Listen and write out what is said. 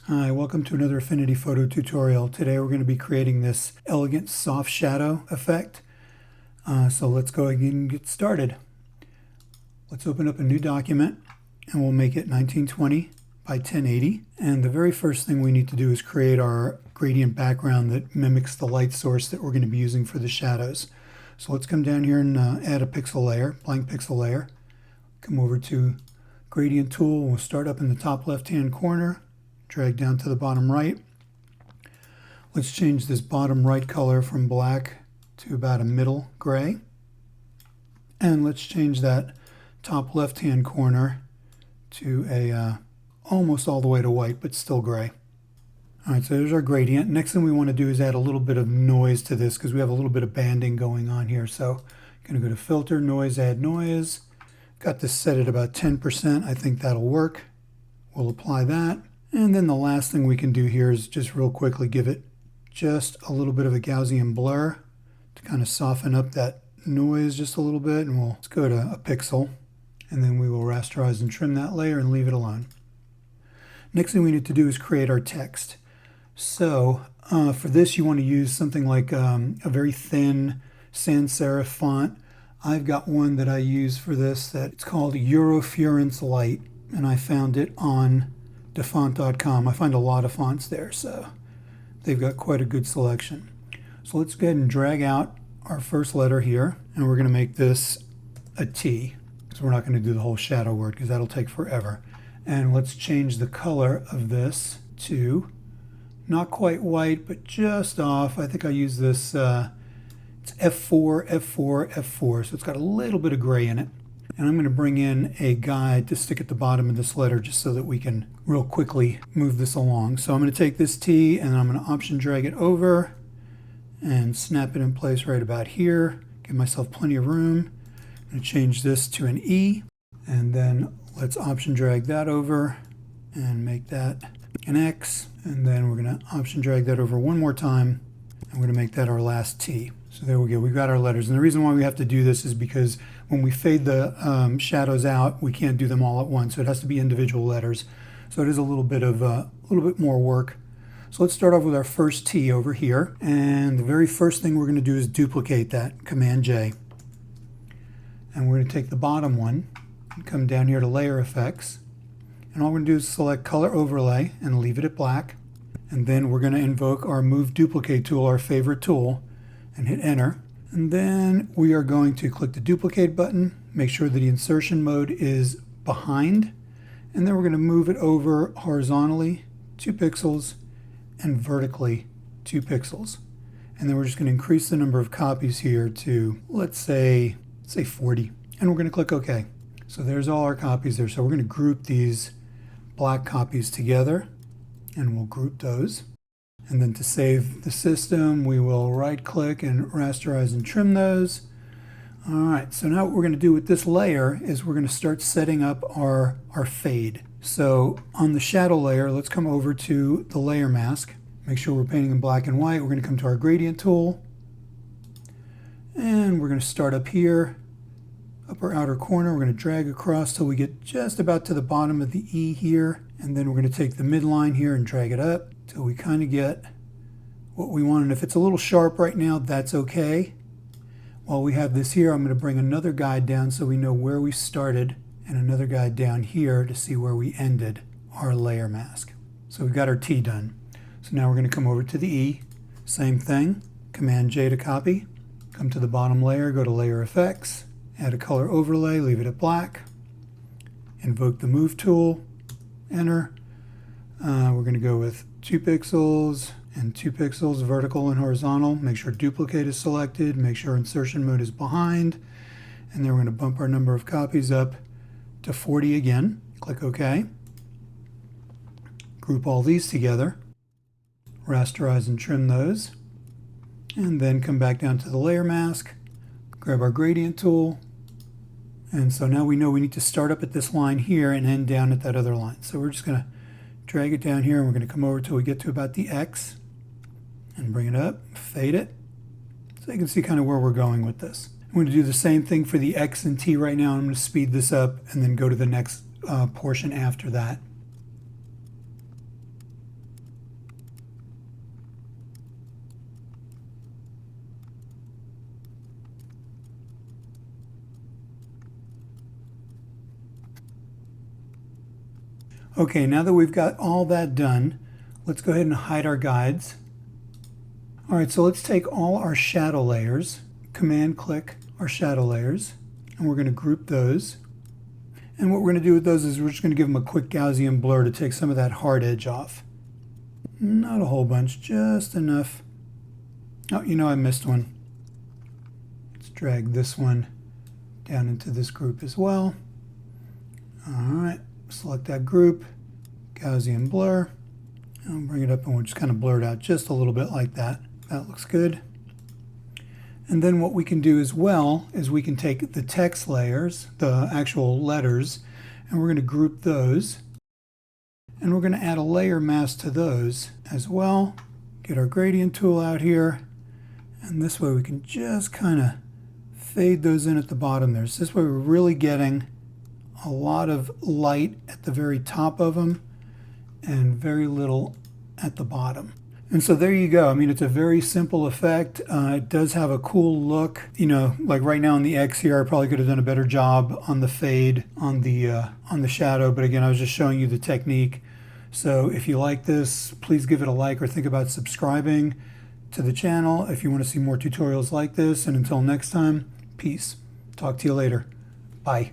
Hi, welcome to another Affinity photo tutorial. Today we're going to be creating this elegant soft shadow effect. So let's go ahead and get started. Let's open up a new document and we'll make it 1920 by 1080. And the very first thing we need to do is create our gradient background that mimics the light source that we're going to be using for the shadows. So let's come down here and add a pixel layer, blank pixel layer. Come over to Gradient Tool. We'll start up in the top left-hand corner. Drag down to the bottom right. Let's change this bottom right color from black to about a middle gray. And let's change that top left-hand corner to a almost all the way to white, but still gray. All right, so there's our gradient. Next thing we want to do is add a little bit of noise to this because we have a little bit of banding going on here. So I'm going to go to Filter, Noise, Add Noise. Got this set at about 10%. I think that'll work. We'll apply that. And then the last thing we can do here is just real quickly give it just a little bit of a Gaussian blur to kind of soften up that noise just a little bit. And let's go to a pixel, and then we will rasterize and trim that layer and leave it alone. Next thing we need to do is create our text. So for this you want to use something like a very thin sans serif font. I've got one that I use for this that it's called Eurofurence Light, and I found it on defont.com. I find a lot of fonts there, so they've got quite a good selection. So let's go ahead and drag out our first letter here, and we're going to make this a T, because we're not going to do the whole shadow word because that'll take forever. And let's change the color of this to not quite white, but just off. I think I use this, it's F4, F4, F4, so it's got a little bit of gray in it. And I'm going to bring in a guide to stick at the bottom of this letter just so that we can real quickly move this along. So I'm going to take this T and I'm going to Option drag it over and snap it in place right about here. Give myself plenty of room. I'm going to change this to an E, and then let's Option drag that over and make that an X. And then we're going to Option drag that over one more time, and we're going to make that our last T. So there we go, we've got our letters. And the reason why we have to do this is because when we fade the shadows out, we can't do them all at once. So it has to be individual letters. So it is a little bit more work. So let's start off with our first T over here. And the very first thing we're going to do is duplicate that, Command J. And we're going to take the bottom one and come down here to Layer Effects. And all we're going to do is select Color Overlay and leave it at black. And then we're going to invoke our Move Duplicate tool, our favorite tool, and hit Enter. And then we are going to click the duplicate button, make sure that the insertion mode is behind, and then we're going to move it over horizontally 2 pixels and vertically 2 pixels. And then we're just going to increase the number of copies here to, let's say 40. And we're going to click OK. So there's all our copies there. So we're going to group these black copies together, and we'll group those. And then to save the system, we will right-click and rasterize and trim those. All right, so now what we're going to do with this layer is we're going to start setting up our fade. So on the shadow layer, let's come over to the layer mask. Make sure we're painting in black and white. We're going to come to our gradient tool. And we're going to start up here, upper outer corner. We're going to drag across till we get just about to the bottom of the E here. And then we're going to take the midline here and drag it up till we kind of get what we want. And if it's a little sharp right now, that's okay. While we have this here, I'm going to bring another guide down so we know where we started, and another guide down here to see where we ended our layer mask. So we've got our T done. So now we're going to come over to the E. Same thing, Command J to copy. Come to the bottom layer, go to Layer Effects, add a color overlay, leave it at black. Invoke the Move tool, Enter. We're going to go with 2 pixels and 2 pixels vertical and horizontal. Make sure duplicate is selected. Make sure insertion mode is behind. And then we're going to bump our number of copies up to 40 again. Click OK. Group all these together. Rasterize and trim those. And then come back down to the layer mask. Grab our gradient tool. And so now we know we need to start up at this line here and end down at that other line. So we're just going to drag it down here, and we're going to come over till we get to about the X and bring it up, fade it, so you can see kind of where we're going with this. I'm going to do the same thing for the X and T right now. I'm going to speed this up and then go to the next portion after that. Okay, now that we've got all that done, let's go ahead and hide our guides. All right, so let's take all our shadow layers, Command click our shadow layers, and we're going to group those. And what we're going to do with those is we're just going to give them a quick Gaussian blur to take some of that hard edge off. Not a whole bunch, just enough. Oh, you know, I missed one. Let's drag this one down into this group as well. All right, select that group, Gaussian blur. I'll bring it up and we'll just kind of blur it out just a little bit like that. That looks good. And then what we can do as well is we can take the text layers, the actual letters, and we're going to group those. And we're going to add a layer mask to those as well. Get our gradient tool out here. And this way we can just kind of fade those in at the bottom there. So this way we're really getting a lot of light at the very top of them and very little at the bottom. And so there you go. I mean, it's a very simple effect. It does have a cool look. You know, like right now on the X here, I probably could have done a better job on the fade, on the shadow. But again, I was just showing you the technique. So if you like this, please give it a like or think about subscribing to the channel if you want to see more tutorials like this. And until next time, peace. Talk to you later. Bye.